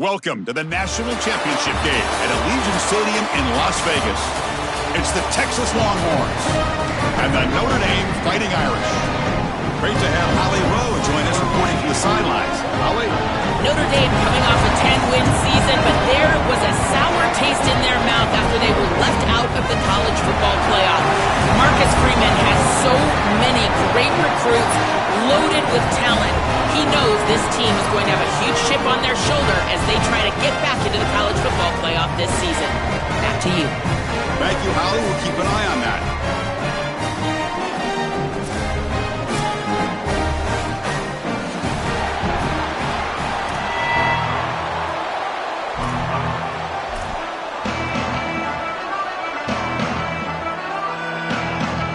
Welcome to the National Championship game at Allegiant Stadium in Las Vegas. It's the Texas Longhorns and the Notre Dame Fighting Irish. Great to have Holly Rowe join us reporting from the sidelines. Holly? Notre Dame coming off a 10-win season, but there was a sour taste in their mouth after they were left out of the college football playoff. Marcus Freeman has so many great recruits loaded with talent. He knows this team is going to have a huge chip on their shoulder as they try to get back into the college football playoff this season. Back to you. Thank you, Holly. We'll keep an eye on that.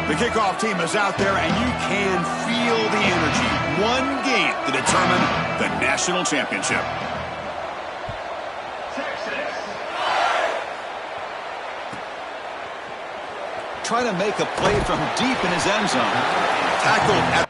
The kickoff team is out there, and you can feel the energy. One game to determine the national championship. Trying to make a play from deep in his end zone. Tackled at...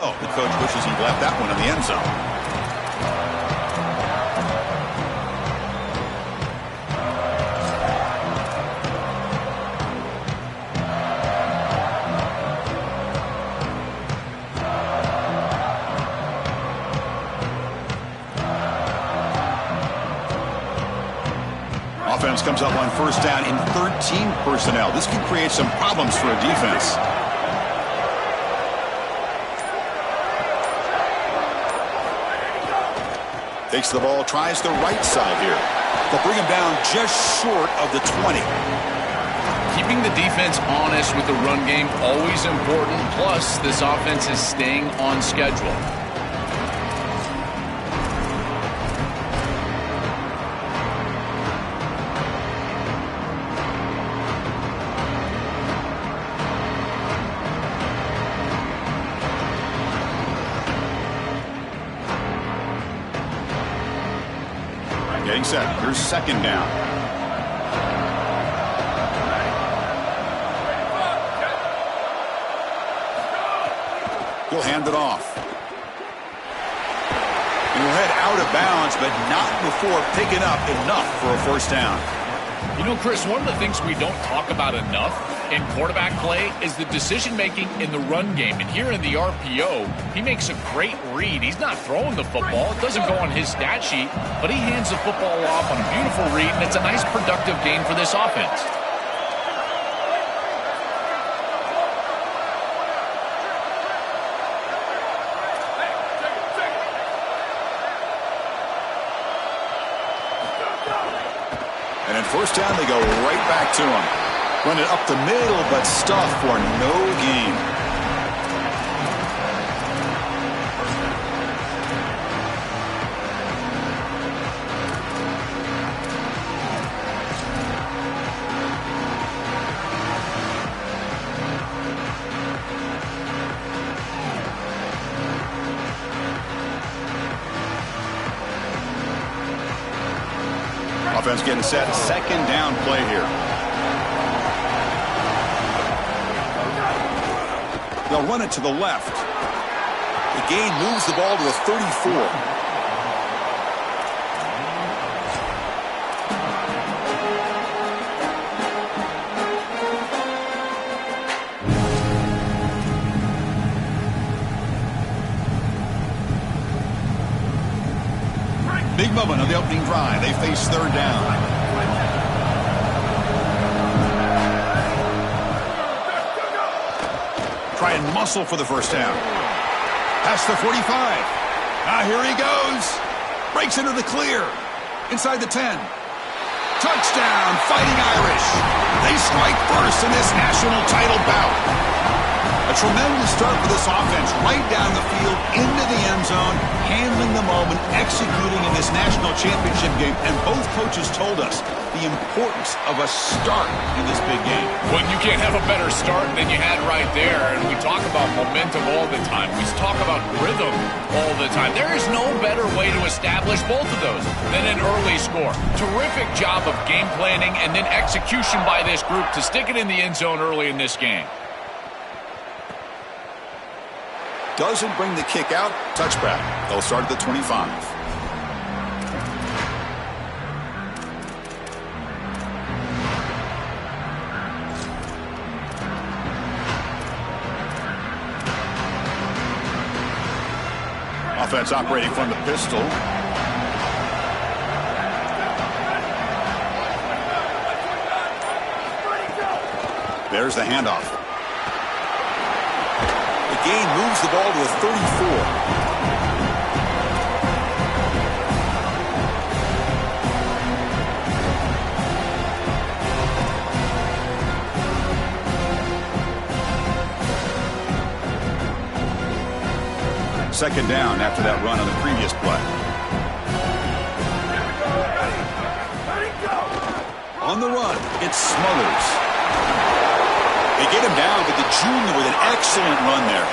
Oh, the coach wishes he left that one in the end zone. Offense comes up on first down in 13 personnel. This can create some problems for a defense. Takes the ball, tries the right side here. They'll bring him down just short of the 20. Keeping the defense honest with the run game, always important. Plus, this offense is staying on schedule. Getting set. Here's second down. He'll hand it off. He'll head out of bounds, but not before picking up enough for a first down. You know, Chris, one of the things we don't talk about enough in quarterback play is the decision-making in the run game. And here in the RPO, he makes a great read. He's not throwing the football. It doesn't go on his stat sheet, but he hands the football off on a beautiful read, and it's a nice, productive game for this offense. And at first down, they go right back to him. Run it up the middle, but stuffed for no gain. Offense getting set. Second down play here. They'll run it to the left. The gain moves the ball to the 34. Big moment on the opening drive. They face third down. Try and muscle for the first down. Past the 45. Here he goes. Breaks into the clear. Inside the 10. Touchdown, Fighting Irish. They strike first in this national title bout. A tremendous start for this offense, right down the field, into the end zone, handling the moment, executing in this national championship game. And both coaches told us the importance of a start in this big game. Well, you can't have a better start than you had right there. And we talk about momentum all the time. We talk about rhythm all the time. There is no better way to establish both of those than an early score. Terrific job of game planning and then execution by this group to stick it in the end zone early in this game. Doesn't bring the kick out. Touchback. They'll start at the 25. Offense operating from the pistol. There's the handoff. The gain moves the ball to a 34. Second down after that run on the previous play. On the run, it's Smothers. They get him down, but the junior with an excellent run there.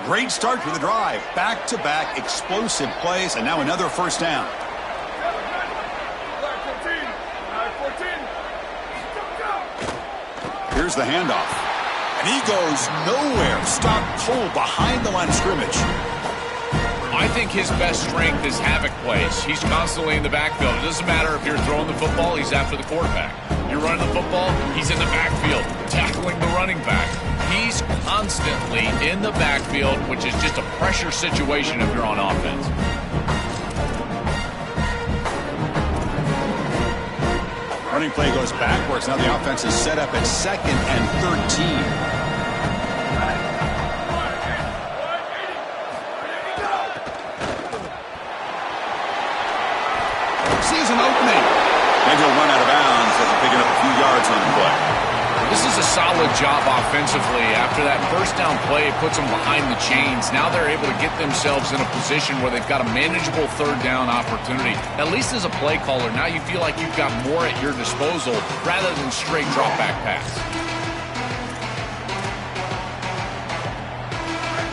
Great start to the drive. Back-to-back explosive plays, and now another first down. Here's the handoff. And he goes nowhere. Stop cold behind the line of scrimmage. I think his best strength is havoc plays. He's constantly in the backfield. It doesn't matter if you're throwing the football, he's after the quarterback. You're running the football, he's in the backfield, tackling the running back. He's constantly in the backfield, which is just a pressure situation if you're on offense. Running play goes backwards. Now the offense is set up at 2nd and 13. Sees an opening. Maybe he'll run out of bounds after picking up a few yards on the play. This is a solid job offensively. After that first down play, it puts them behind the chains. Now they're able to get themselves in a position where they've got a manageable third down opportunity. At least as a play caller, now you feel like you've got more at your disposal rather than straight drop back pass.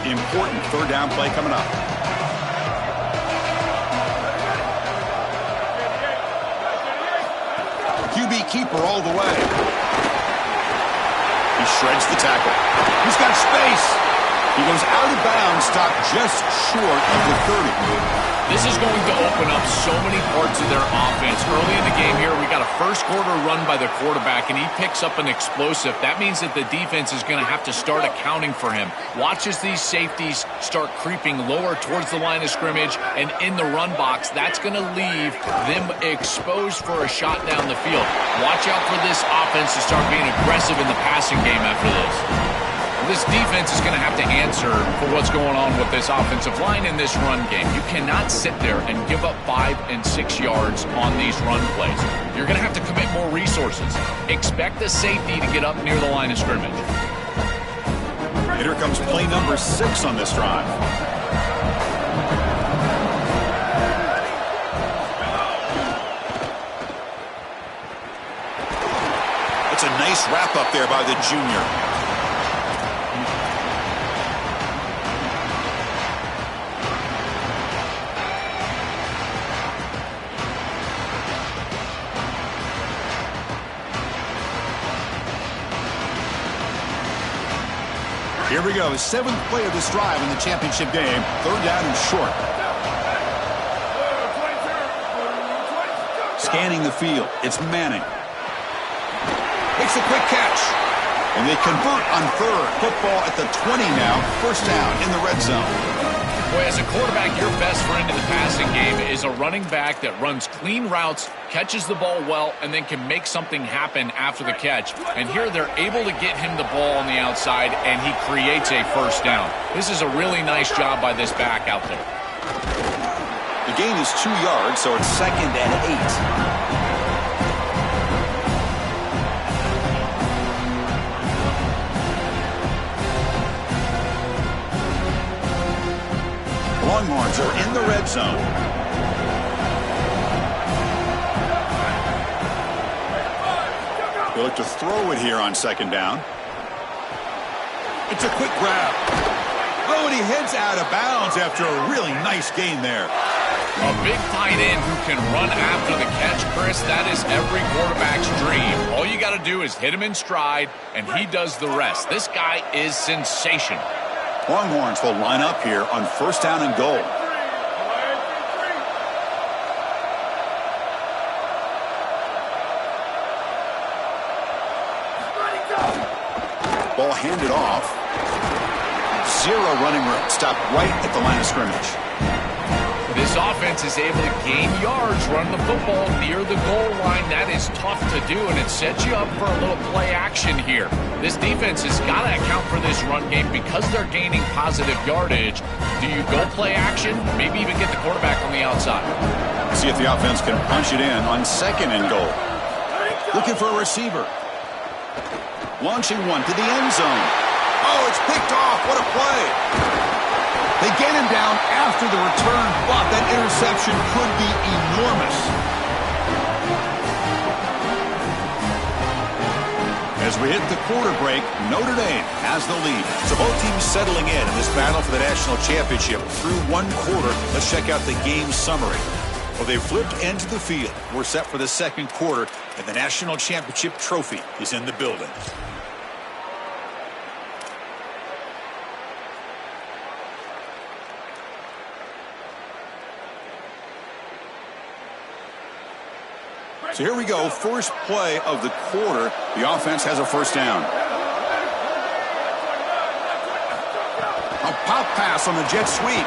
Important third down play coming up. QB keeper all the way. He shreds the tackle. He's got space. He goes out of bounds, stopped just short of the 30. This is going to open up so many parts of their offense. Early in the game here, we got a first quarter run by the quarterback, and he picks up an explosive. That means that the defense is going to have to start accounting for him. Watch as these safeties start creeping lower towards the line of scrimmage and in the run box. That's going to leave them exposed for a shot down the field. Watch out for this offense to start being aggressive in the passing game after this. This defense is going to have to answer for what's going on with this offensive line in this run game. You cannot sit there and give up 5 and 6 yards on these run plays. You're going to have to commit more resources. Expect the safety to get up near the line of scrimmage. Here comes play number 6 on this drive. It's a nice wrap up there by the junior. Here we go, 7th play of this drive in the championship game. Third down and short. Scanning the field, it's Manning. Makes a quick catch. And they convert on third. Football at the 20 now. First down in the red zone. Boy, as a quarterback, your best friend in the passing game is a running back that runs clean routes, catches the ball well, and then can make something happen after the catch. And here they're able to get him the ball on the outside, and he creates a first down. This is a really nice job by this back out there. The gain is 2 yards, so it's 2nd and 8. Longhorns are in the red zone. They look to throw it here on 2nd down. It's a quick grab. Oh, and he heads out of bounds after a really nice gain there. A big tight end who can run after the catch, Chris, that is every quarterback's dream. All you got to do is hit him in stride, and he does the rest. This guy is sensational. Longhorns will line up here on 1st down and goal. Ball handed off. 0 running room. Stopped right at the line of scrimmage. This offense is able to gain yards running the football near the goal line. That is tough to do, and it sets you up for a little play action here. This defense has got to account for this run game because they're gaining positive yardage. Do you go play action? Maybe even get the quarterback on the outside. See if the offense can punch it in on 2nd and goal. Looking for a receiver. Launching one to the end zone. Oh, it's picked off. What a play. They get him down after the return, but that interception could be enormous. As we hit the quarter break, Notre Dame has the lead. So both teams settling in this battle for the national championship through 1 quarter. Let's check out the game summary. Well, they flipped into the field. We're set for the 2nd quarter, and the national championship trophy is in the building. So here we go, first play of the quarter. The offense has a 1st down. A pop pass on the jet sweep.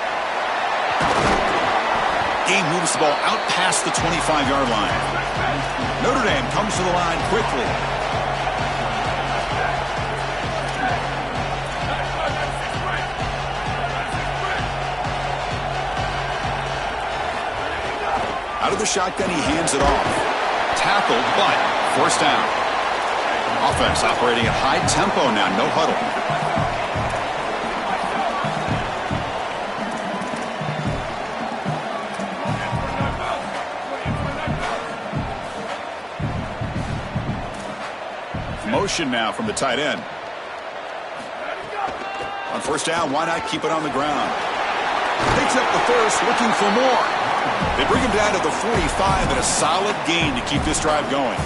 Game moves the ball out past the 25-yard line. Notre Dame comes to the line quickly. Out of the shotgun, he hands it off. Tackled, but 1st down. Offense operating at high tempo now, no huddle. Motion now from the tight end. On 1st down, why not keep it on the ground? Takes up the first, looking for more. They bring him down to the 45 and a solid gain to keep this drive going.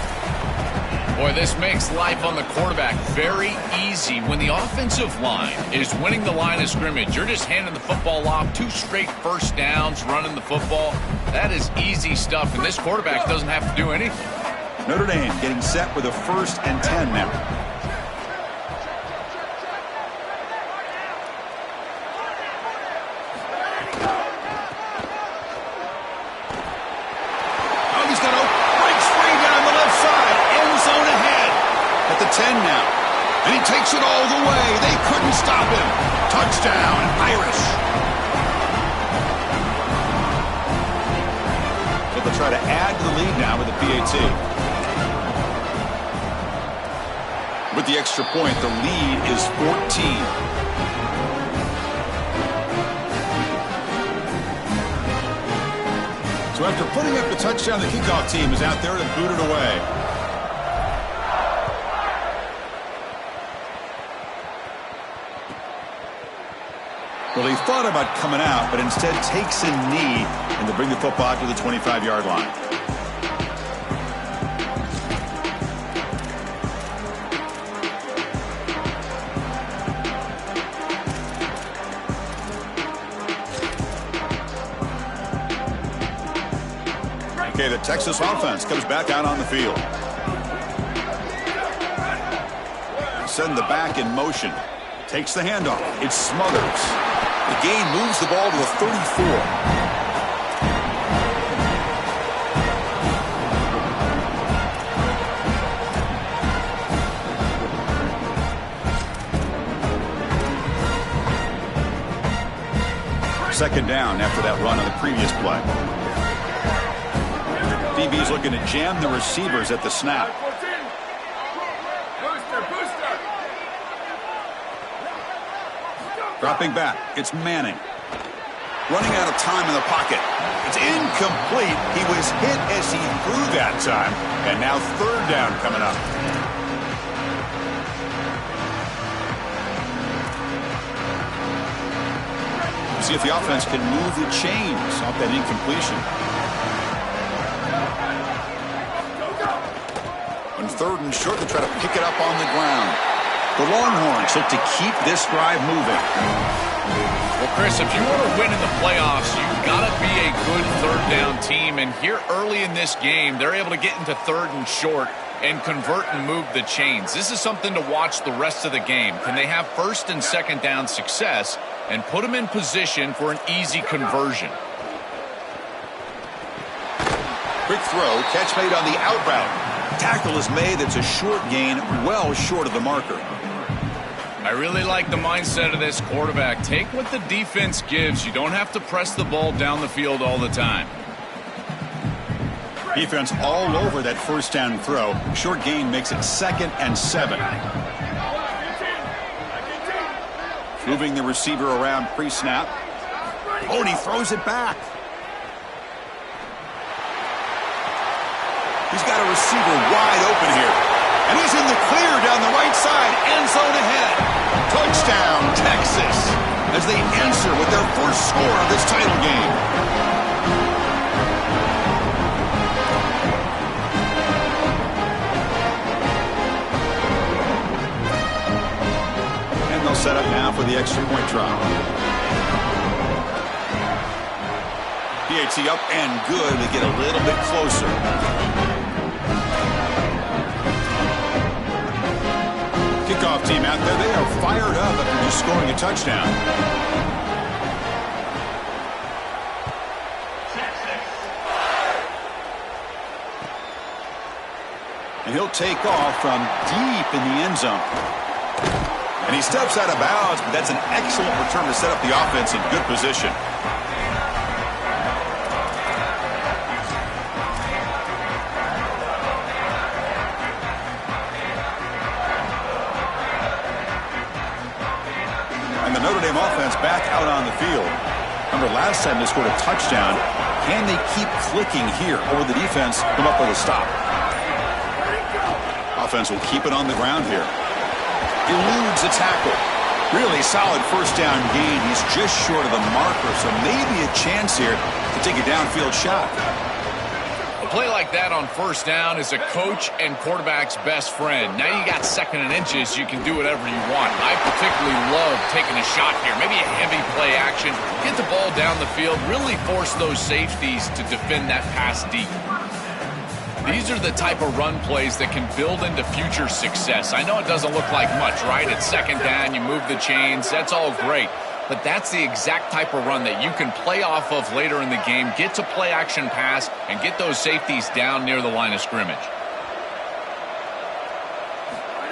Boy, this makes life on the quarterback very easy. When the offensive line is winning the line of scrimmage, you're just handing the football off, 2 straight 1st downs, running the football. That is easy stuff, and this quarterback doesn't have to do anything. Notre Dame getting set with a 1st and 10 now. The 10 now. And he takes it all the way. They couldn't stop him. Touchdown, Irish. So they'll try to add to the lead now with the PAT. With the extra point, the lead is 14. So after putting up the touchdown, the kickoff team is out there to boot it away. Well, he thought about coming out, but instead takes a knee and to bring the football to the 25-yard line. Okay, the Texas offense comes back out on the field. Send the back in motion. Takes the handoff. It's Smothers. The gain moves the ball to the 34. Second down after that run on the previous play. DB's looking to jam the receivers at the snap. Dropping back, it's Manning. Running out of time in the pocket. It's incomplete. He was hit as he threw that time. And now third down coming up. See if the offense can move the chains off that incompletion. On third and short, they try to pick it up on the ground. The Longhorns look to keep this drive moving. Well, Chris, if you want to win in the playoffs, you've got to be a good third down team. And here early in this game, they're able to get into third and short and convert and move the chains. This is something to watch the rest of the game. Can they have first and second down success and put them in position for an easy conversion? Quick throw, catch made on the out route. Tackle is made. It's a short gain, well short of the marker. I really like the mindset of this quarterback. Take what the defense gives. You don't have to press the ball down the field all the time. Defense all over that first down throw. Short gain makes it 2nd and 7. Moving the receiver around pre-snap. Oh, and he throws it back. He's got a receiver wide open here. And he's in the clear down the right side. End zone ahead. Touchdown, Texas. As they answer with their first score of this title game. And they'll set up now for the extra point try. PAT up and good. They get a little bit closer. Kickoff team out there. They are fired up after just scoring a touchdown. And he'll take off from deep in the end zone. And he steps out of bounds, but that's an excellent return to set up the offense in good position. Notre Dame offense back out on the field. Remember last time they scored a touchdown. Can they keep clicking here, or will the defense come up with a stop? Offense will keep it on the ground here. Eludes a tackle. Really solid first down gain. He's just short of the marker, so maybe a chance here to take a downfield shot. A play like that on first down is a coach and quarterback's best friend. Now you got 2nd and inches, you can do whatever you want. I particularly love taking a shot here. Maybe a heavy play action. Get the ball down the field. Really force those safeties to defend that pass deep. These are the type of run plays that can build into future success. I know it doesn't look like much, right? It's 2nd down, you move the chains. That's all great. But that's the exact type of run that you can play off of later in the game, get to play action pass, and get those safeties down near the line of scrimmage.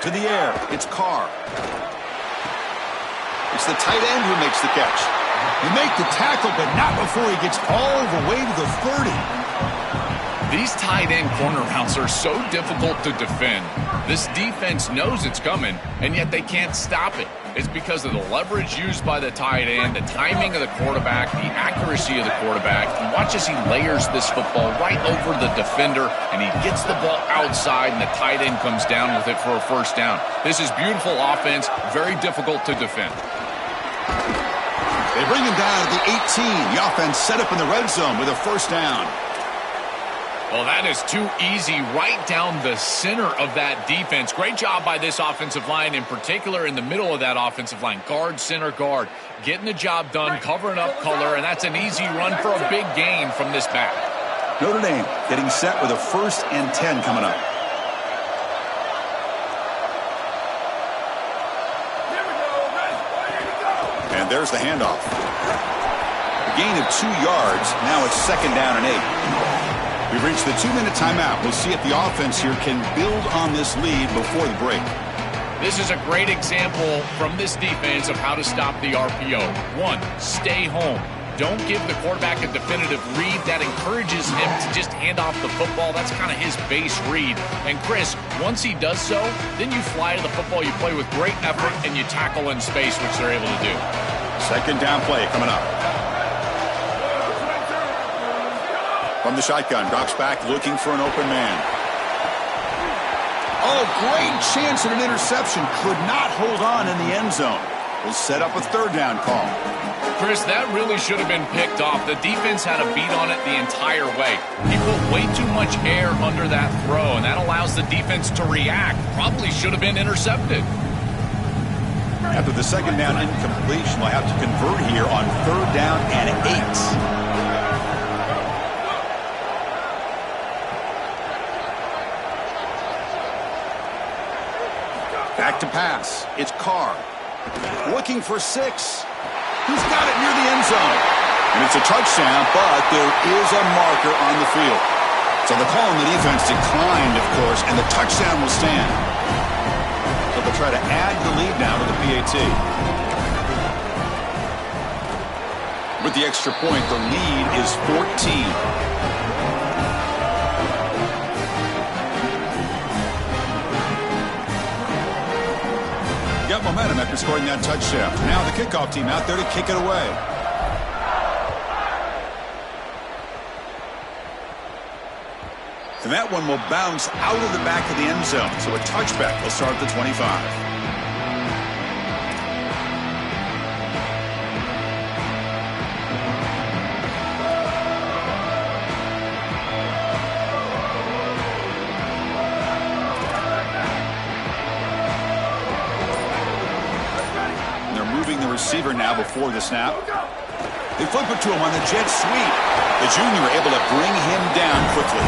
To the air, it's Carr. It's the tight end who makes the catch. You make the tackle, but not before he gets all the way to the 30. These tight end corner routes are so difficult to defend. This defense knows it's coming, and yet they can't stop it. It's because of the leverage used by the tight end, the timing of the quarterback, the accuracy of the quarterback. And watch as he layers this football right over the defender, and he gets the ball outside, and the tight end comes down with it for a first down. This is beautiful offense, very difficult to defend. They bring him down at the 18. The offense set up in the red zone with a first down. Well, that is too easy right down the center of that defense. Great job by this offensive line, in particular in the middle of that offensive line. Guard, center, guard. Getting the job done, covering up color, and that's an easy run for a big gain from this back. Notre Dame getting set with a 1st and 10 coming up. And there's the handoff. A gain of 2 yards. Now it's 2nd down and 8. We've reached the 2-minute timeout. We'll see if the offense here can build on this lead before the break. This is a great example from this defense of how to stop the RPO. 1, stay home. Don't give the quarterback a definitive read. That encourages him to just hand off the football. That's kind of his base read. And Chris, once he does so, then you fly to the football. You play with great effort, and you tackle in space, which they're able to do. 2nd down play coming up. From the shotgun, drops back looking for an open man. Oh, great chance at an interception. Could not hold on in the end zone. Will set up a 3rd down call. Chris, that really should have been picked off. The defense had a beat on it the entire way. He put way too much air under that throw, and that allows the defense to react. Probably should have been intercepted. After the 2nd down incompletion, we'll have to convert here on 3rd down and 8. Back to pass. It's Carr. Looking for 6. He's got it near the end zone. And it's a touchdown, but there is a marker on the field. So the call on the defense declined, of course, and the touchdown will stand. So they'll try to add the lead now to the PAT. With the extra point, the lead is 14. Got momentum after scoring that touchdown. Now the kickoff team out there to kick it away. And that one will bounce out of the back of the end zone. So a touchback will start at the 25. Receiver now before the snap. They flip it to him on the jet sweep. The junior able to bring him down quickly.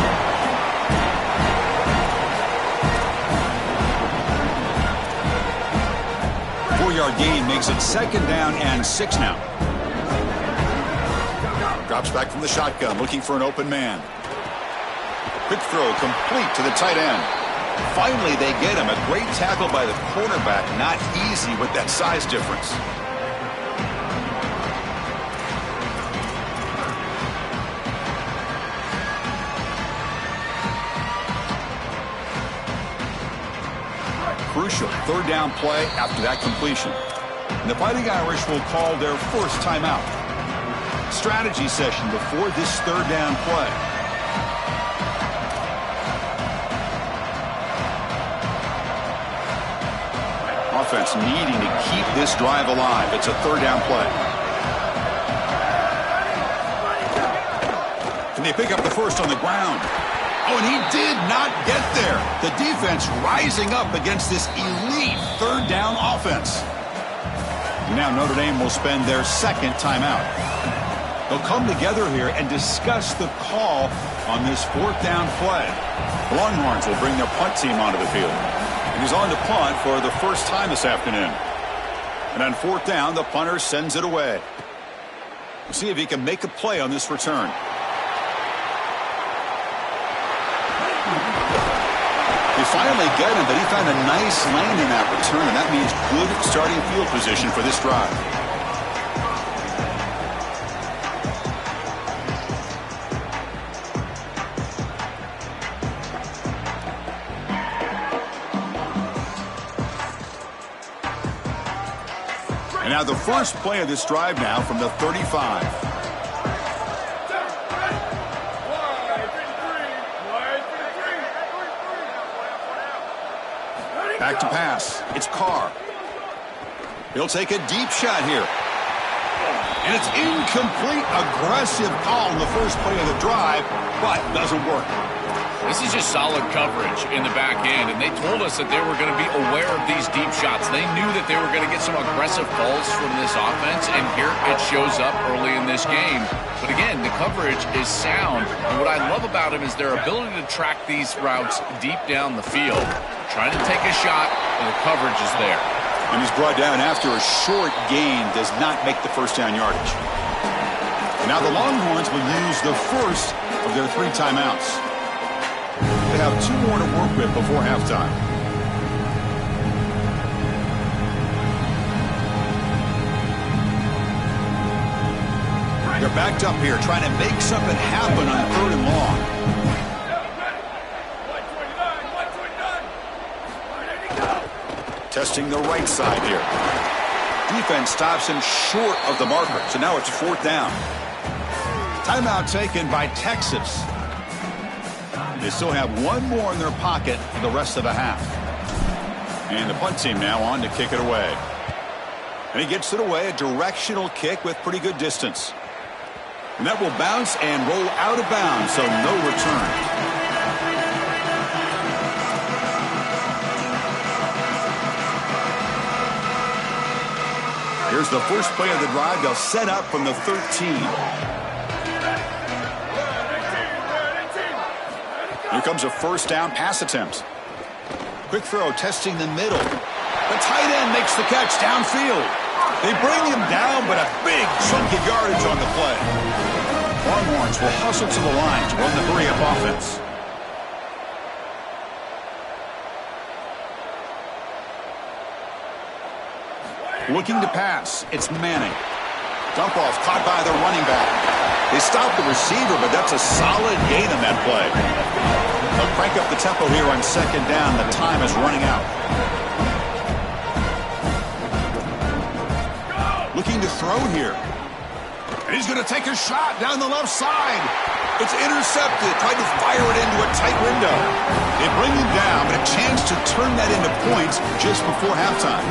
Four-yard gain makes it 2nd down and 6 now. Drops back from the shotgun, looking for an open man. Quick throw complete to the tight end. Finally, they get him. A great tackle by the quarterback. Not easy with that size difference. Crucial 3rd down play after that completion. And the Fighting Irish will call their first timeout. Strategy session before this 3rd down play. Offense needing to keep this drive alive. It's a 3rd down play. Can they pick up the first on the ground? Oh, and he did not get there. The defense rising up against this elite 3rd down offense. Now Notre Dame will spend their 2nd timeout. They'll come together here and discuss the call on this 4th down play. The Longhorns will bring their punt team onto the field. And he's on to punt for the first time this afternoon. And on 4th down, the punter sends it away. We'll see if he can make a play on this return. They finally get him, but he found a nice lane in that return, and that means good starting field position for this drive. And now the first play of this drive now from the 35. Back to pass. It's Carr. He'll take a deep shot here. And it's incomplete. Aggressive call in the first play of the drive, but doesn't work. This is just solid coverage in the back end, and they told us that they were going to be aware of these deep shots. They knew that they were going to get some aggressive calls from this offense, and here it shows up early in this game. But again, the coverage is sound, and what I love about them is their ability to track these routes deep down the field. Trying to take a shot, and the coverage is there. And he's brought down after a short gain does not make the first down yardage. And now the Longhorns will use the first of their 3 timeouts. They have 2 more to work with before halftime. They're backed up here trying to make something happen on 3rd and long. Testing the right side here. Defense stops him short of the marker, so now it's 4th down. Timeout taken by Texas. They still have 1 more in their pocket for the rest of the half. And the punt team now on to kick it away. And he gets it away, a directional kick with pretty good distance. And that will bounce and roll out of bounds, so no return. Here's the first play of the drive. They'll set up from the 13. Here comes a first down pass attempt. Quick throw, testing the middle. The tight end makes the catch downfield. They bring him down, but a big chunk of yardage on the play. Longhorns will hustle to the line to run the hurry-up offense. Looking to pass. It's Manning. Dump off caught by the running back. They stop the receiver, but that's a solid gain on that play. They'll crank up the tempo here on 2nd down. The time is running out. Looking to throw here. And he's going to take a shot down the left side. It's intercepted. Tried to fire it into a tight window. They bring him down, but a chance to turn that into points just before halftime.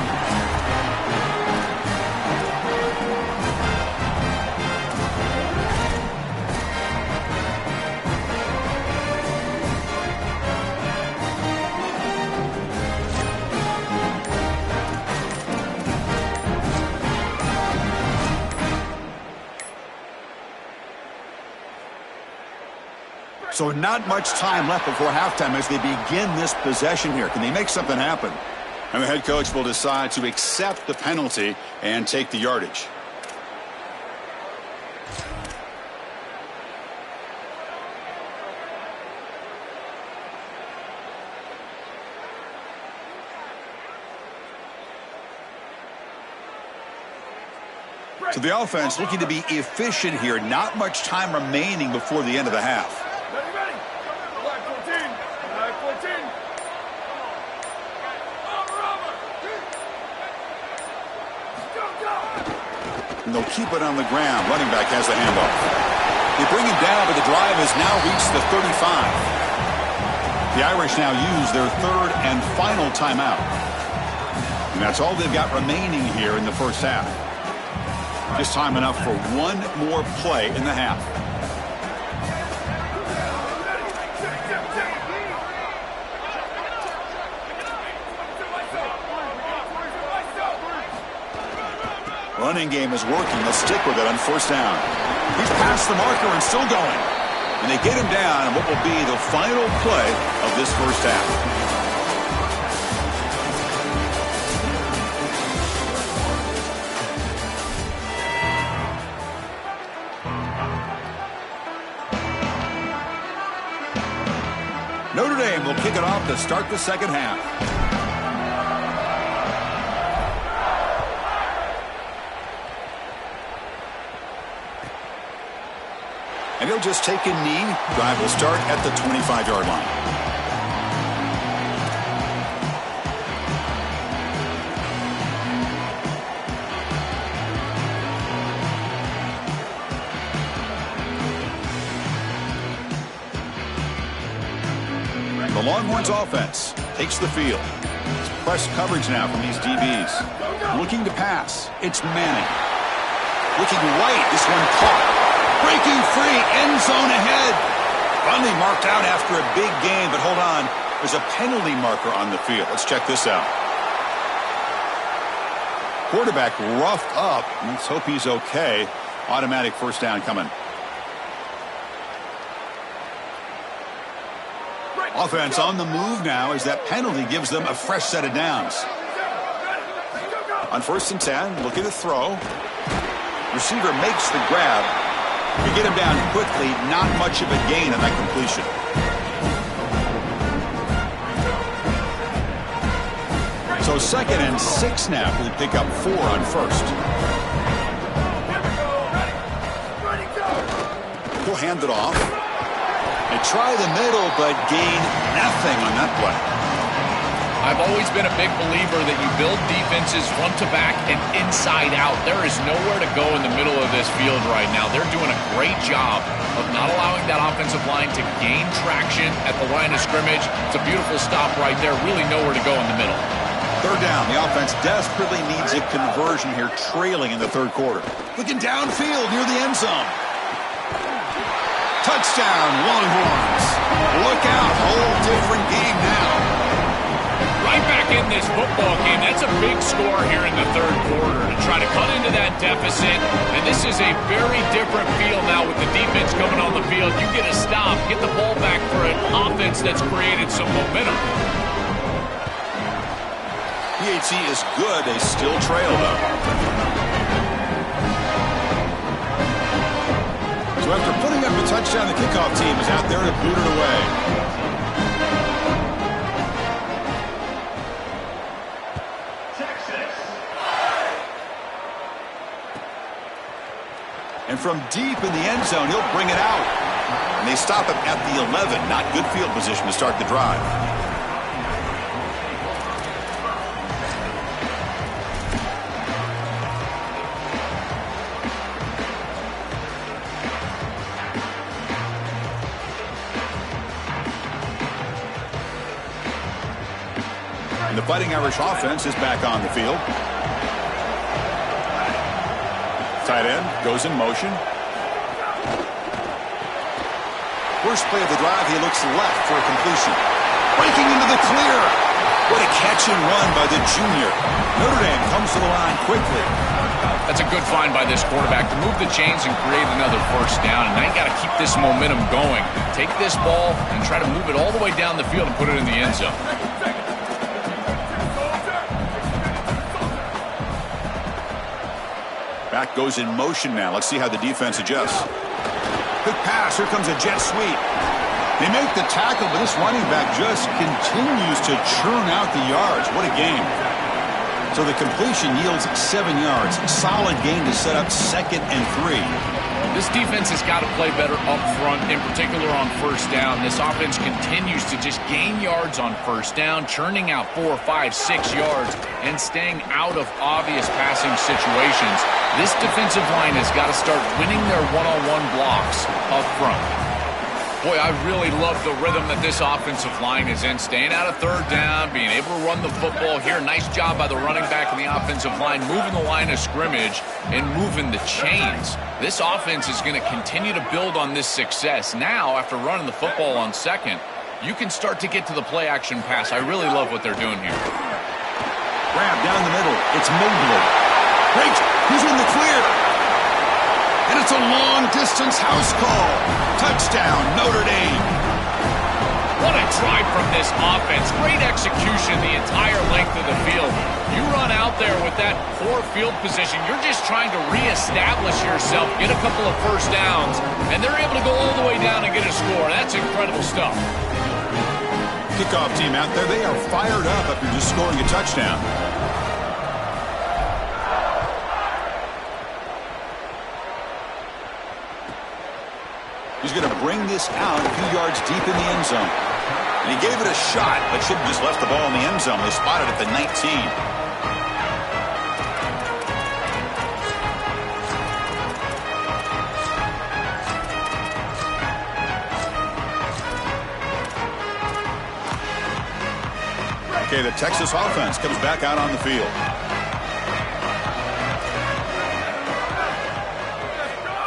So not much time left before halftime as they begin this possession here. Can they make something happen? And the head coach will decide to accept the penalty and take the yardage. So the offense looking to be efficient here. Not much time remaining before the end of the half. And they'll keep it on the ground. Running back has the handoff. They bring him down, but the drive has now reached the 35. The Irish now use their 3rd and final timeout. And that's all they've got remaining here in the first half. Just time enough for 1 more play in the half. Running game is working. They'll stick with it on 1st down. He's past the marker and still going. And they get him down in what will be the final play of this first half. Notre Dame will kick it off to start the second half. And he'll just take a knee. Drive will start at the 25-yard line. The Longhorns offense takes the field. It's press coverage now from these DBs. Looking to pass. It's Manning. Looking right. This one caught. Breaking free, end zone ahead. Finally marked out after a big gain, but hold on. There's a penalty marker on the field. Let's check this out. Quarterback roughed up. Let's hope he's okay. Automatic first down coming. Offense on the move now as that penalty gives them a fresh set of downs. On 1st and 10, looking to throw. Receiver makes the grab. You get him down quickly, not much of a gain on that completion. So 2nd and 6 now. We pick up 4 on 1st. He'll hand it off. They try the middle, but gain nothing on that play. I've always been a big believer that you build defenses front to back and inside out. There is nowhere to go in the middle of this field right now. They're doing a great job of not allowing that offensive line to gain traction at the line of scrimmage. It's a beautiful stop right there. Really nowhere to go in the middle. 3rd down. The offense desperately needs a conversion here, trailing in the 3rd quarter. Looking downfield near the end zone. Touchdown, Longhorns. Look out, whole different game now. Right back in this football game. That's a big score here in the 3rd quarter to try to cut into that deficit. And this is a very different feel now with the defense coming on the field. You get a stop, get the ball back for an offense that's created some momentum. PAT is good. They still trail, though. So after putting up a touchdown, the kickoff team is out there to boot it away. And from deep in the end zone, he'll bring it out. And they stop him at the 11. Not good field position to start the drive. And the Fighting Irish offense is back on the field. Tight end goes in motion. First play of the drive, he looks left for a completion. Breaking into the clear. What a catch and run by the junior. Notre Dame comes to the line quickly. That's a good find by this quarterback to move the chains and create another 1st down. And now you got to keep this momentum going. Take this ball and try to move it all the way down the field and put it in the end zone. Back goes in motion now. Let's see how the defense adjusts. Quick pass. Here comes a jet sweep. They make the tackle, but this running back just continues to churn out the yards. What a game. So the completion yields 7 yards. Solid gain to set up 2nd and 3. This defense has got to play better up front, in particular on 1st down. This offense continues to just gain yards on 1st down, churning out 4, 5, 6 yards, and staying out of obvious passing situations. This defensive line has got to start winning their one-on-one blocks up front. Boy, I really love the rhythm that this offensive line is in. Staying out of 3rd down, being able to run the football here. Nice job by the running back and the offensive line, moving the line of scrimmage and moving the chains. This offense is going to continue to build on this success. Now, after running the football on 2nd, you can start to get to the play-action pass. I really love what they're doing here. Grab down the middle. It's Mobley. Great. He's in the clear. And it's a long-distance house call. Touchdown, Notre Dame. What a drive from this offense. Great execution the entire length of the field. You run out there with that poor field position. You're just trying to reestablish yourself, get a couple of 1st downs, and they're able to go all the way down and get a score. That's incredible stuff. Kickoff team out there, they are fired up after just scoring a touchdown. He's going to bring this out a few yards deep in the end zone. And he gave it a shot, but should have just left the ball in the end zone. They spotted it at the 19. Okay, the Texas offense comes back out on the field.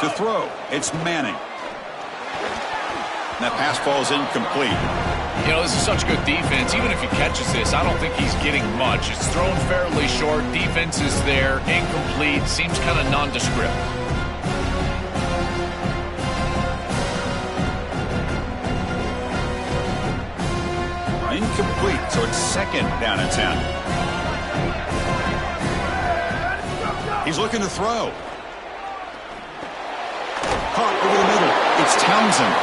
To throw, it's Manning. And that pass falls incomplete. You know, this is such good defense. Even if he catches this, I don't think he's getting much. It's thrown fairly short. Defense is there. Incomplete. Seems kind of nondescript. Incomplete, so it's 2nd down and 10. He's looking to throw. Caught over the middle. It's Townsend.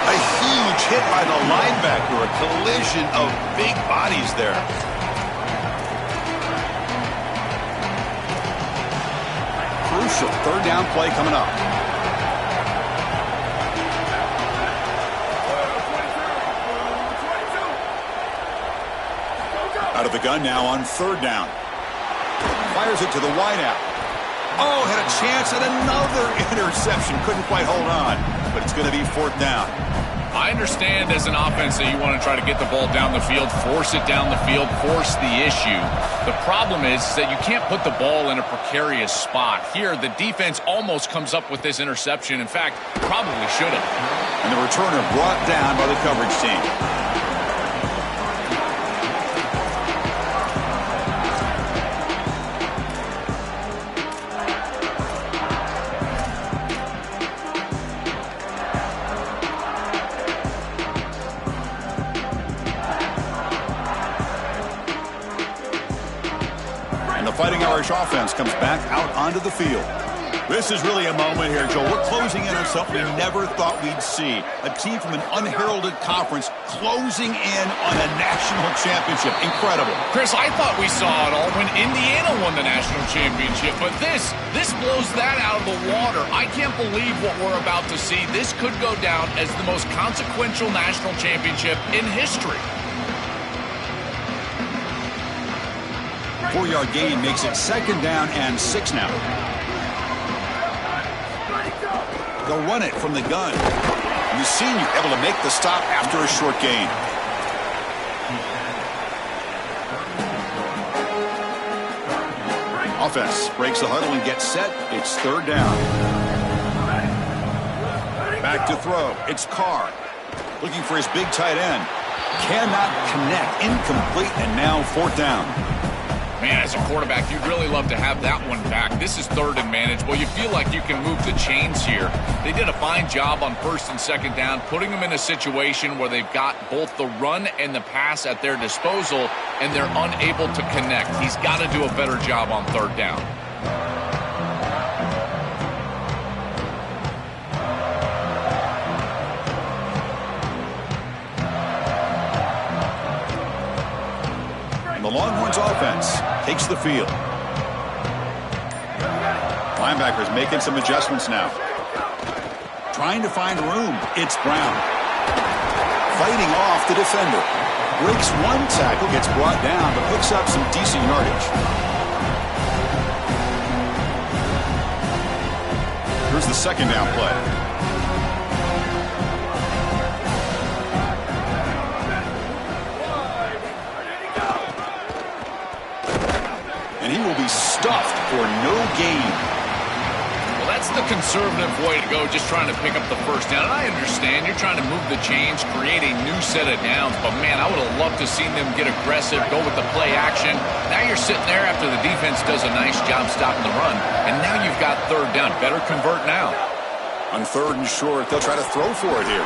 A huge hit by the linebacker. A collision of big bodies there. Crucial third down play coming up. Out of the gun now on third down. Fires it to the wideout. Oh, had a chance at another interception. Couldn't quite hold on, but it's going to be fourth down. I understand as an offense that you want to try to get the ball down the field, force it down the field, force the issue. The problem is that you can't put the ball in a precarious spot. Here, the defense almost comes up with this interception. In fact, probably should have. And the returner brought down by the coverage team. Fighting Irish offense comes back out onto the field. This is really a moment here, Joe. We're closing in on something we never thought we'd see. A team from an unheralded conference closing in on a national championship. Incredible. Chris, I thought we saw it all when Indiana won the national championship, but this blows that out of the water. I can't believe what we're about to see. This could go down as the most consequential national championship in history. 4-yard gain makes it second down and 6 now. They'll run it from the gun. The senior able to make the stop after a short gain. Offense breaks the huddle and gets set. It's third down. Back to throw. It's Carr. Looking for his big tight end. Cannot connect. Incomplete, and now fourth down. Man, as a quarterback, you'd really love to have that one back. This is third and manageable. You feel like you can move the chains here. They did a fine job on first and second down, putting them in a situation where they've got both the run and the pass at their disposal, and they're unable to connect. He's got to do a better job on third down. The Longhorns offense takes the field. Linebackers making some adjustments now. Trying to find room. It's Brown. Fighting off the defender. Breaks one tackle, gets brought down, but picks up some decent yardage. Here's the second down play. He will be stuffed for no gain. Well, that's the conservative way to go, just trying to pick up the first down. And I understand you're trying to move the chains, create a new set of downs, but man, I would have loved to see them get aggressive, go with the play action. Now you're sitting there after the defense does a nice job stopping the run, and now you've got third down. Better convert now. On third and short, they'll try to throw for it here.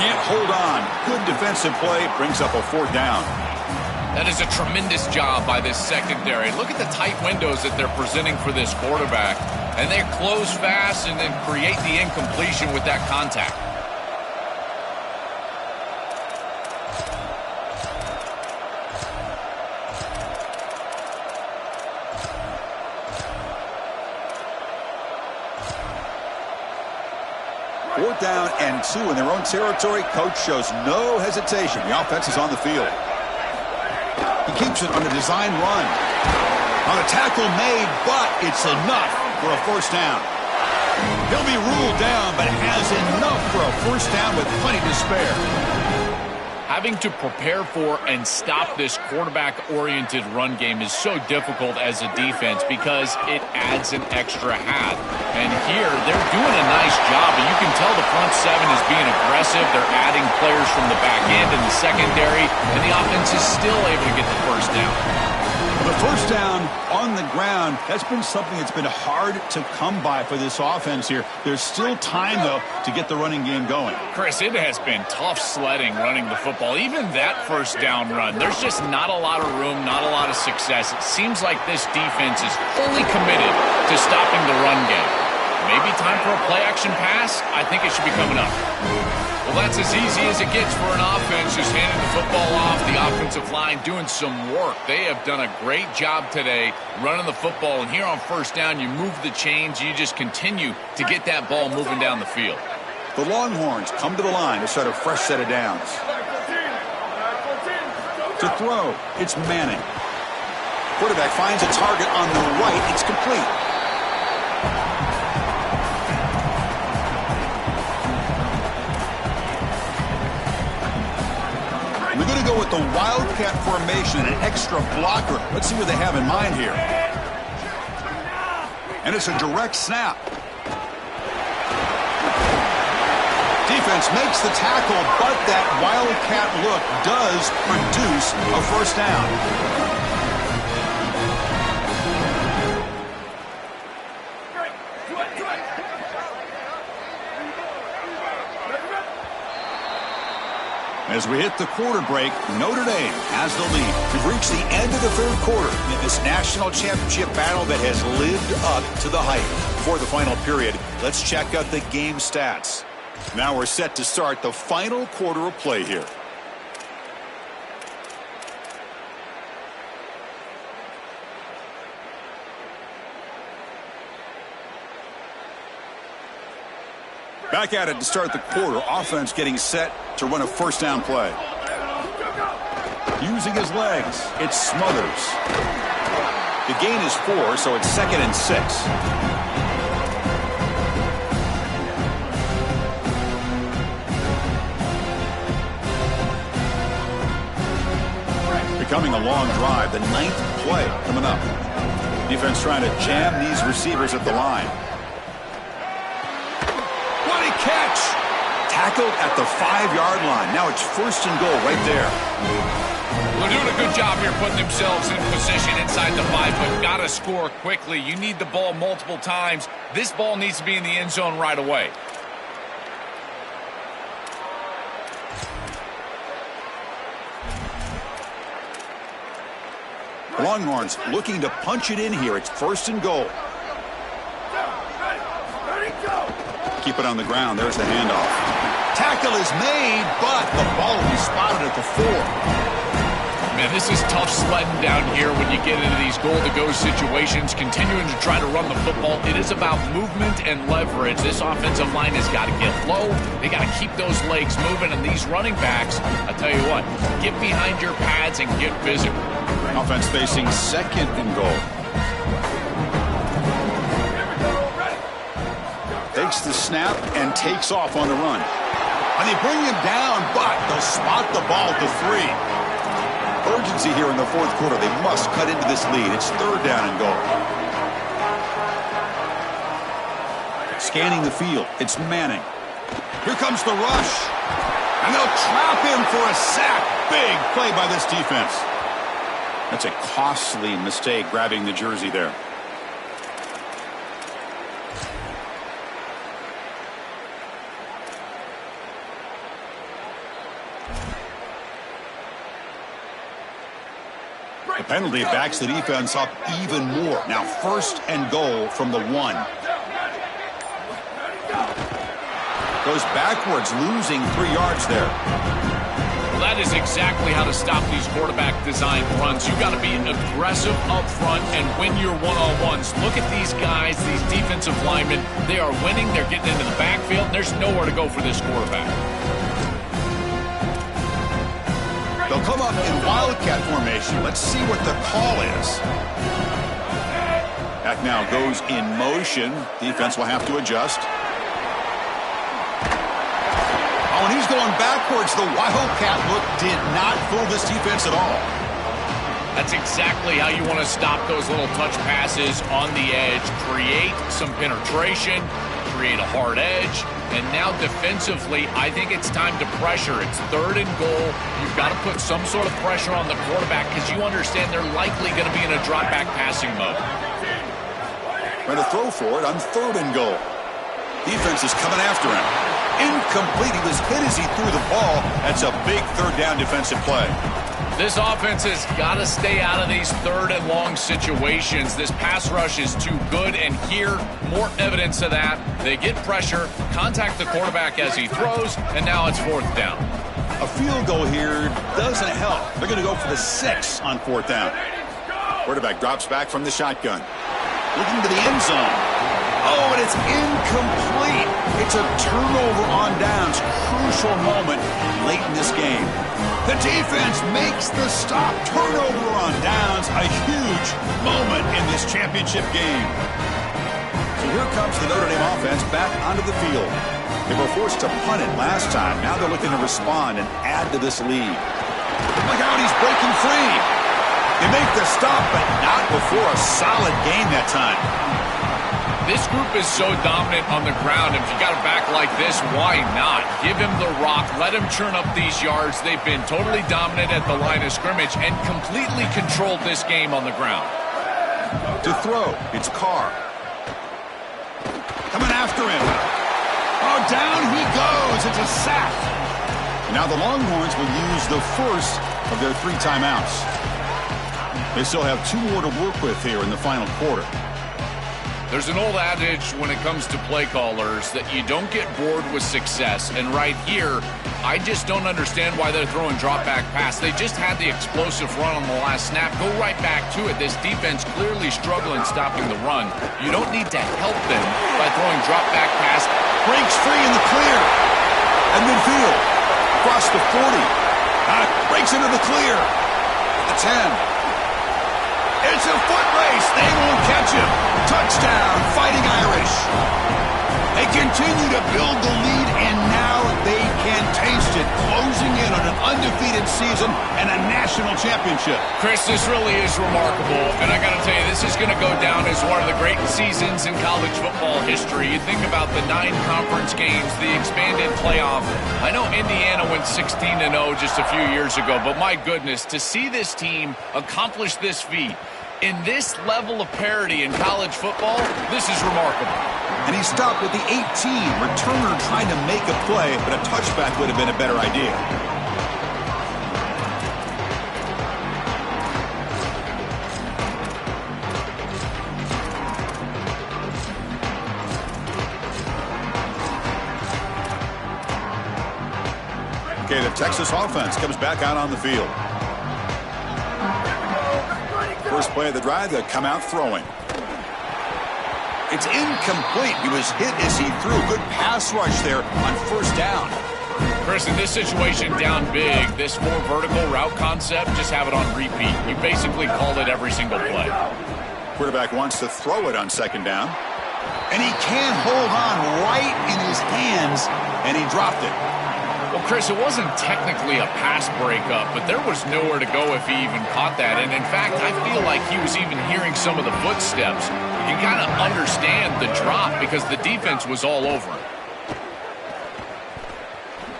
Can't hold on. Good defensive play, brings up a fourth down. That is a tremendous job by this secondary. Look at the tight windows that they're presenting for this quarterback. And they close fast and then create the incompletion with that contact. Fourth down and 2 in their own territory. Coach shows no hesitation. The offense is on the field. He keeps it on a design run. On a tackle made, but it's enough for a first down. He'll be ruled down, but has enough for a first down with plenty to spare. Having to prepare for and stop this quarterback-oriented run game is so difficult as a defense because it adds an extra hat. And here, they're doing a nice job, and you can tell the front seven is being aggressive. They're adding players from the back end and the secondary, and the offense is still able to get the first down. The first down on the ground, that's been something that's been hard to come by for this offense here. There's still time, though, to get the running game going. Chris, it has been tough sledding running the football. Even that first down run, there's just not a lot of room, not a lot of success. It seems like this defense is fully committed to stopping the run game. Maybe time for a play-action pass? I think it should be coming up. Well, that's as easy as it gets for an offense, just handing the football off. The offensive line doing some work. They have done a great job today running the football. And here on first down, you move the chains. You just continue to get that ball moving down the field. The Longhorns come to the line to start a fresh set of downs. To throw, it's Manning. Quarterback finds a target on the right. It's complete. We're going to go with the Wildcat formation, an extra blocker. Let's see what they have in mind here. And it's a direct snap. Defense makes the tackle, but that Wildcat look does produce a first down. As we hit the quarter break, Notre Dame has the lead. We've reached the end of the third quarter in this national championship battle that has lived up to the hype. For the final period, let's check out the game stats. Now we're set to start the final quarter of play here. Back at it to start the quarter. Offense getting set to run a first down play. Using his legs, it's Smothers. The gain is 4, so it's 2nd and 6. Becoming a long drive, the 9th play coming up. Defense trying to jam these receivers at the line. Catch! Tackled at the 5-yard line. Now it's 1st and goal right there. They're doing a good job here putting themselves in position inside the 5, but got to score quickly. You need the ball multiple times. This ball needs to be in the end zone right away. Longhorns looking to punch it in here. It's 1st and goal. Keep it on the ground. There's the handoff. Tackle is made, but the ball will be spotted at the 4. Man, this is tough sledding down here when you get into these goal-to-go situations, continuing to try to run the football. It is about movement and leverage. This offensive line has got to get low. They got to keep those legs moving, and these running backs, I tell you what, get behind your pads and get physical. Offense facing 2nd and goal. Takes the snap and takes off on the run. And they bring him down, but they'll spot the ball to 3. Urgency here in the 4th quarter. They must cut into this lead. It's 3rd down and goal. Scanning the field. It's Manning. Here comes the rush. And they'll trap him for a sack. Big play by this defense. That's a costly mistake grabbing the jersey there. The penalty backs the defense up even more. Now 1st and goal from the 1. Goes backwards, losing 3 yards there. Well, that is exactly how to stop these quarterback design runs. You've got to be aggressive up front and win your one-on-ones. Look at these guys, these defensive linemen. They are winning. They're getting into the backfield. There's nowhere to go for this quarterback. They'll come up in Wildcat formation. Let's see what the call is. Back now goes in motion. Defense will have to adjust. Oh, and he's going backwards. The Wildcat look did not fool this defense at all. That's exactly how you want to stop those little touch passes on the edge. Create some penetration. create a hard edge. And now defensively, I think it's time to pressure. It's 3rd and goal. You've got to put some sort of pressure on the quarterback because you understand they're likely going to be in a drop-back passing mode. Trying to throw for it on 3rd and goal. Defense is coming after him. Incomplete. He was hit as he threw the ball. That's a big 3rd down defensive play. This offense has got to stay out of these 3rd and long situations. This pass rush is too good, and here, more evidence of that. They get pressure, contact the quarterback as he throws, and now it's 4th down. A field goal here doesn't help. They're going to go for the 6 on 4th down. Quarterback drops back from the shotgun. Looking to the end zone. Oh, and it's incomplete. It's a turnover on downs. Crucial moment late in this game. The defense makes the stop. Turnover on downs. A huge moment in this championship game. So here comes the Notre Dame offense back onto the field. They were forced to punt it last time. Now they're looking to respond and add to this lead. Look out, he's breaking free. They make the stop, but not before a solid game that time. This group is so dominant on the ground. If you got a back like this, why not? Give him the rock. Let him churn up these yards. They've been totally dominant at the line of scrimmage and completely controlled this game on the ground. To throw, it's Carr. Coming after him. Oh, down he goes. It's a sack. Now the Longhorns will use the first of their 3 timeouts. They still have 2 more to work with here in the final quarter. There's an old adage when it comes to play callers that you don't get bored with success. And right here, I just don't understand why they're throwing drop-back pass. They just had the explosive run on the last snap. Go right back to it. This defense clearly struggling stopping the run. You don't need to help them by throwing drop-back pass. Breaks free in the clear. And midfield. Across the 40. Breaks into the clear. The 10. It's a foot race. They won't catch him. Touchdown, Fighting Irish. They continue to build the lead, and now they can taste it, closing in on an undefeated season and a national championship. Chris, this really is remarkable, and I got to tell you, this is going to go down as one of the great seasons in college football history. You think about the 9 conference games, the expanded playoff. I know Indiana went 16-0 just a few years ago, but my goodness, to see this team accomplish this feat in this level of parity in college football, this is remarkable. And he stopped with the 18. Returner trying to make a play, but a touchback would have been a better idea. Okay, the Texas offense comes back out on the field. First play of the drive, they'll come out throwing. It's incomplete. He was hit as he threw. Good pass rush there on 1st down. Chris, in this situation down big, this more vertical route concept, just have it on repeat. You basically call it every single play. Quarterback wants to throw it on 2nd down. And he can't hold on right in his hands, and he dropped it. Well, Chris, it wasn't technically a pass breakup, but there was nowhere to go if he even caught that. And in fact, I feel like he was even hearing some of the footsteps. You can kind of understand the drop because the defense was all over him.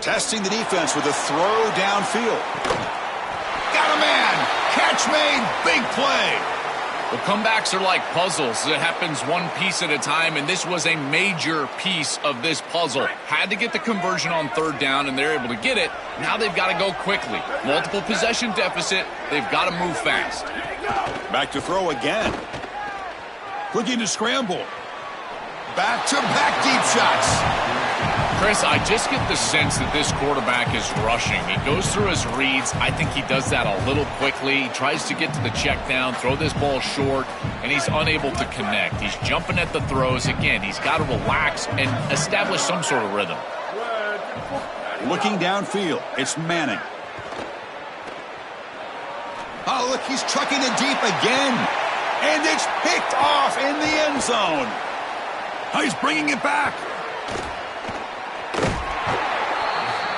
Testing the defense with a throw downfield. Got a man. Catch made. Big play. Well, comebacks are like puzzles. It happens one piece at a time, and this was a major piece of this puzzle. Had to get the conversion on 3rd down, and they're able to get it. Now they've got to go quickly. Multiple possession deficit. They've got to move fast. Back to throw again. Looking to scramble. Back-to-back deep shots. Chris, I just get the sense that this quarterback is rushing. He goes through his reads. I think he does that a little quickly. He tries to get to the check down, throw this ball short, and he's unable to connect. He's jumping at the throws. Again, he's got to relax and establish some sort of rhythm. Looking downfield, it's Manning. Oh, look, he's trucking it deep again. And it's picked off in the end zone. Oh, he's bringing it back.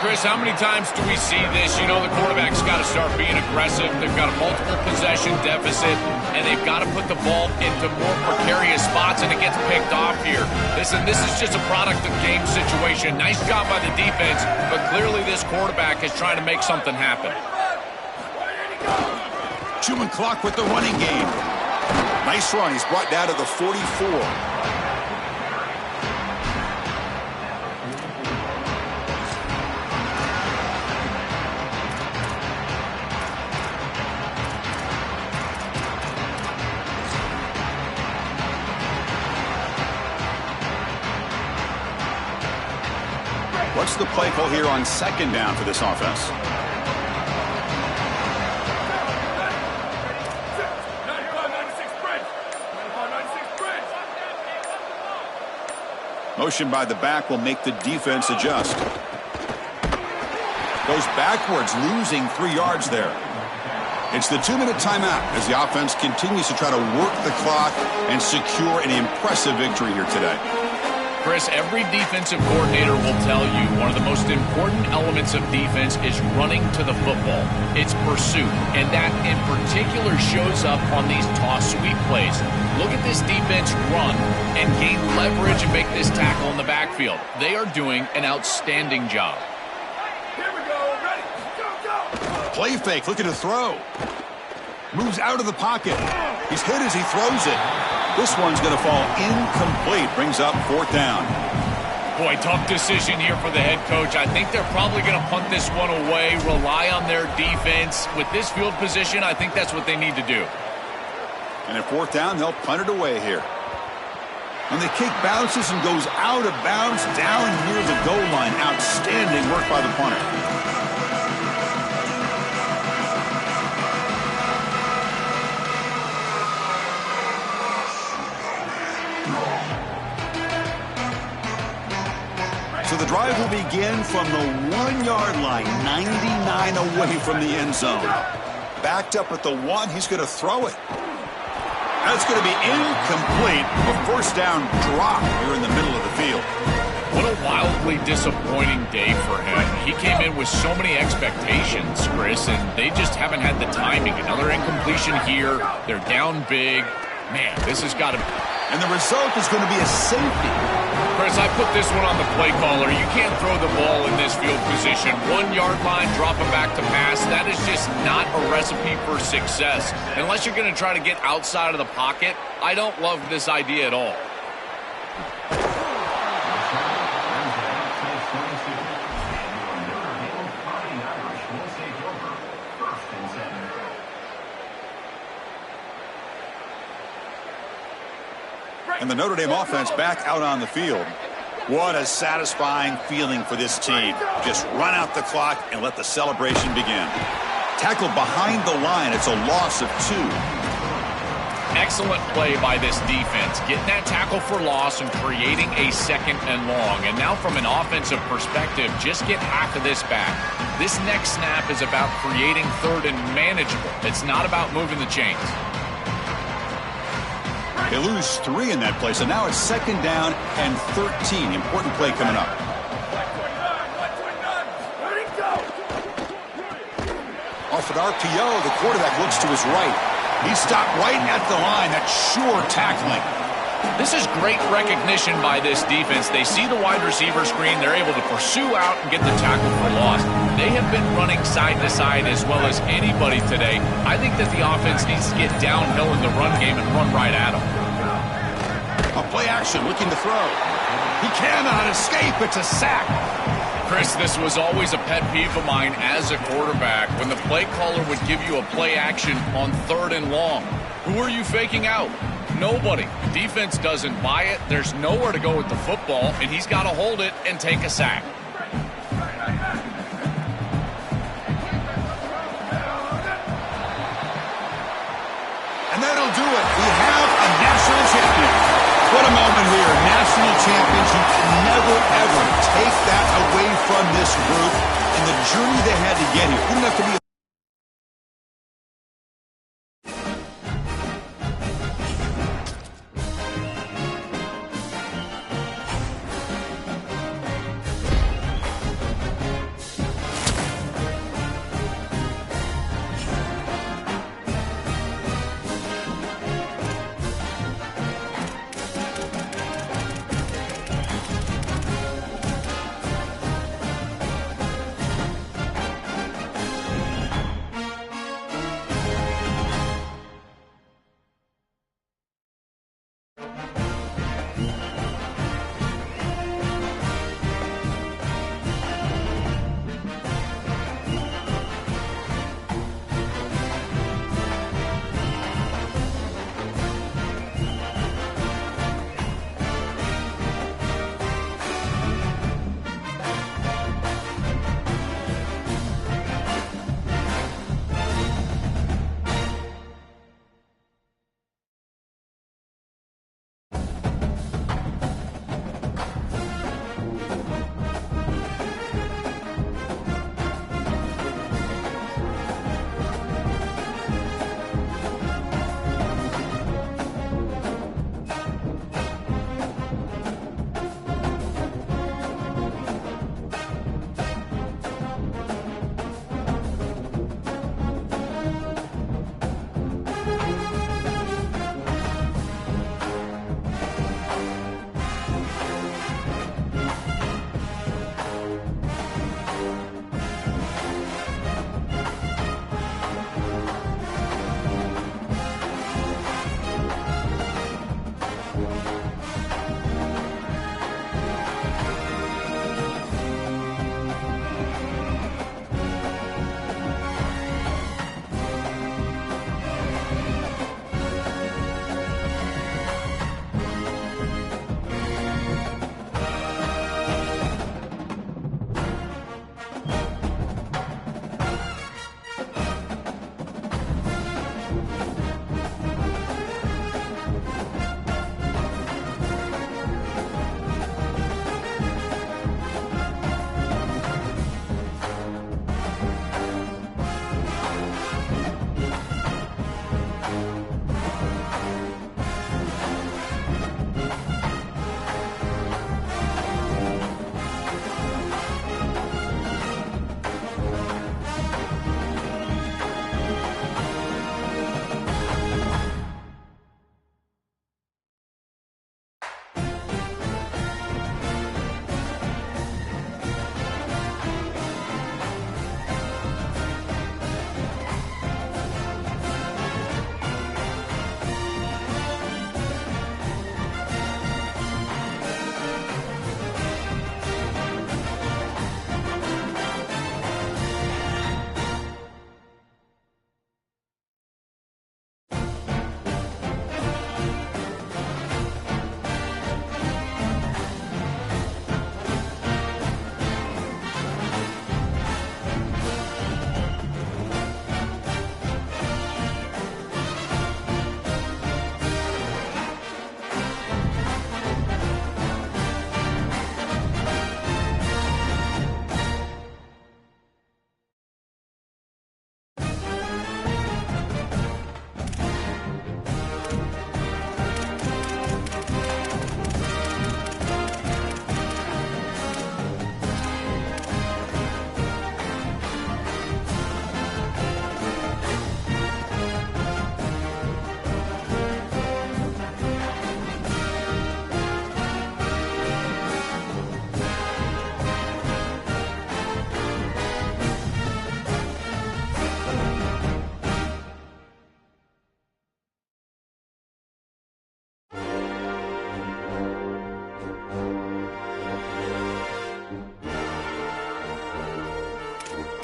Chris, how many times do we see this? You know, the quarterback's got to start being aggressive. They've got a multiple possession deficit, and they've got to put the ball into more precarious spots, and it gets picked off here. Listen, this is just a product of game situation. Nice job by the defense, but clearly this quarterback is trying to make something happen. Chewing clock with the running game. Nice run. He's brought down to the 44. What's the play call here on second down for this offense? Motion by the back will make the defense adjust. Goes backwards, losing 3 yards there. It's the 2-minute timeout as the offense continues to try to work the clock and secure an impressive victory here today. Chris, every defensive coordinator will tell you one of the most important elements of defense is running to the football. It's pursuit, and that in particular shows up on these toss sweep plays. Look at this defense run and gain leverage and make this tackle in the backfield. They are doing an outstanding job. Here we go, ready, go! Play fake, looking to throw. Moves out of the pocket. He's hit as he throws it. This one's going to fall incomplete. Brings up 4th down. Boy, tough decision here for the head coach. I think they're probably going to punt this one away, rely on their defense. With this field position, I think that's what they need to do. And at 4th down, they'll punt it away here. And the kick bounces and goes out of bounds down near the goal line. Outstanding work by the punter. So the drive will begin from the 1-yard line, 99 away from the end zone. Backed up at the 1, he's going to throw it. That's going to be incomplete. A 1st down drop here in the middle of the field. What a wildly disappointing day for him. He came in with so many expectations, Chris, and they just haven't had the timing. Another incompletion here. They're down big. Man, this has got to... And the result is going to be a safety. Chris, I put this one on the play caller. You can't throw the ball in this field position. 1-yard line, drop it back to pass. That is just not a recipe for success. Unless you're going to try to get outside of the pocket, I don't love this idea at all. And the Notre Dame offense back out on the field. What a satisfying feeling for this team. Just run out the clock and let the celebration begin. Tackled behind the line. It's a loss of 2. Excellent play by this defense. Getting that tackle for loss and creating a 2nd and long. And now from an offensive perspective, just get half of this back. This next snap is about creating 3rd and manageable. It's not about moving the chains. They lose 3 in that play, so now it's 2nd down and 13. Important play coming up. Off an RPO, the quarterback looks to his right. He's stopped right at the line. That's sure tackling. This is great recognition by this defense. They see the wide receiver screen. They're able to pursue out and get the tackle for loss. They have been running side to side as well as anybody today. I think that the offense needs to get downhill in the run game and run right at them. A play action, looking to throw. He cannot escape. It's a sack. Chris, this was always a pet peeve of mine as a quarterback when the play caller would give you a play action on 3rd and long. Who are you faking out? Nobody. Defense doesn't buy it. There's nowhere to go with the football, and he's got to hold it and take a sack. And that'll do it. We have a national champion. What a moment here. National champions. You can never, ever take that away from this group and the journey they had to get here. Didn't have to be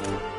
Bye.